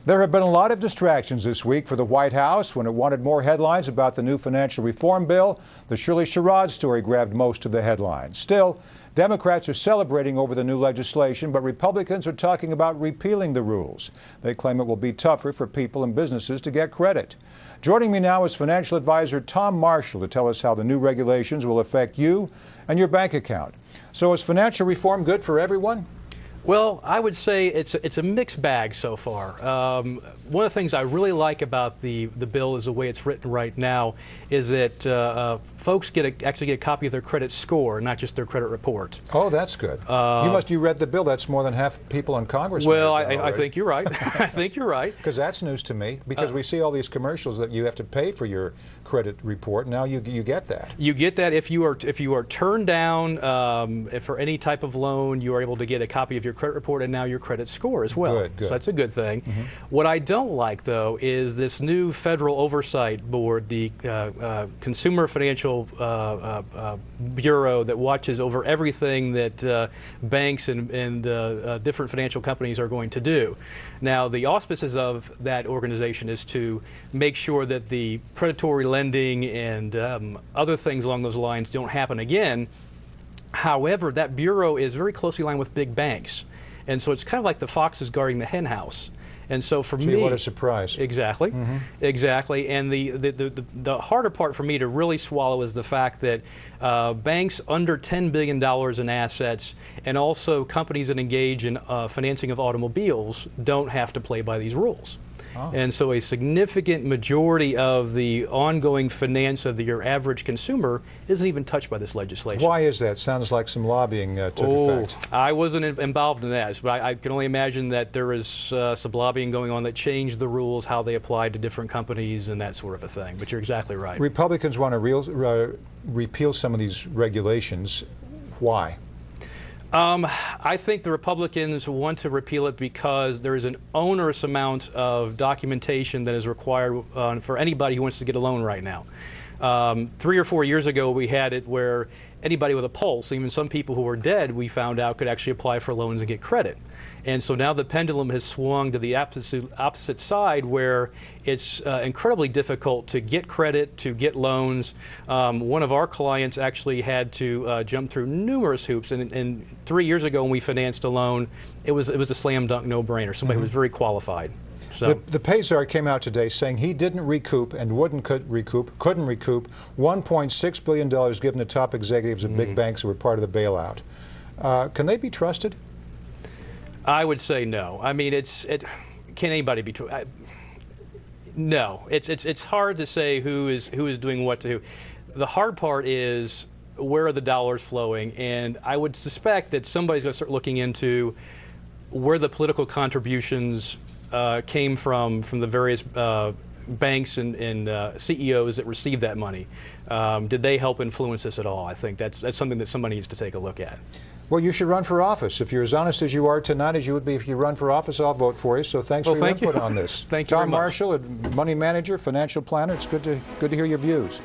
There have been a lot of distractions this week for the White House. When it wanted more headlines about the new financial reform bill, the Shirley Sherrod story grabbed most of the headlines. Still, Democrats are celebrating over the new legislation, but Republicans are talking about repealing the rules. They claim it will be tougher for people and businesses to get credit. Joining me now is financial advisor Tom Marshall to tell us how the new regulations will affect you and your bank account. So is financial reform good for everyone? Well, I would say it's a mixed bag so far. One of the things I really like about the bill is the way it's written right now is that folks actually get a copy of their credit score, not just their credit report. Oh, that's good. You read the bill. That's more than half people in Congress. Well, I think you're right. I think you're right. Because that's news to me. Because we see all these commercials that you have to pay for your credit report. Now you get that. You get that if you are turned down if for any type of loan. You are able to get a copy of your credit report and now your credit score as well. Good. So that's a good thing. What I don't like, though, is this new federal oversight board, the Consumer Financial Bureau, that watches over everything that banks and different financial companies are going to do. Now, the auspices of that organization is to make sure that the predatory lending and other things along those lines don't happen again. However, that bureau is very closely aligned with big banks. And so it's kind of like the fox is guarding the hen house. And so for me, what a surprise. Exactly, exactly. And the harder part for me to really swallow is the fact that banks under $10 billion in assets and also companies that engage in financing of automobiles don't have to play by these rules. And so a significant majority of the ongoing finance of your average consumer isn't even touched by this legislation. Why is that? Sounds like some lobbying took effect. I wasn't involved in that, but I can only imagine that there is some lobbying going on that changed the rules, how they apply to different companies and that sort of a thing. But you're exactly right. Republicans want to repeal some of these regulations. Why? I think the Republicans want to repeal it because there is an onerous amount of documentation that is required for anybody who wants to get a loan right now. 3 or 4 years ago, we had it where anybody with a pulse, even some people who were dead, we found out could actually apply for loans and get credit. And so now the pendulum has swung to the opposite side, where it's incredibly difficult to get credit, to get loans. One of our clients actually had to jump through numerous hoops. And 3 years ago, when we financed a loan, it was a slam dunk no-brainer. Somebody who was very qualified. So the Payzar came out today saying he didn't recoup and couldn't recoup $1.6 billion given to top executives of big banks who were part of the bailout. Can they be trusted? I would say no. I mean, can anybody be true? No, it's hard to say who is doing what to who. The hard part is where are the dollars flowing, and I would suspect that somebody's going to start looking into where the political contributions came from the various banks and CEOs that received that money. Did they help influence this at all? I think that's something that somebody needs to take a look at. Well, you should run for office. If you're as honest as you are tonight as you would be if you run for office, I'll vote for you. So thanks for your input on this. Thank you. Tom Marshall, money manager, financial planner. It's good to hear your views.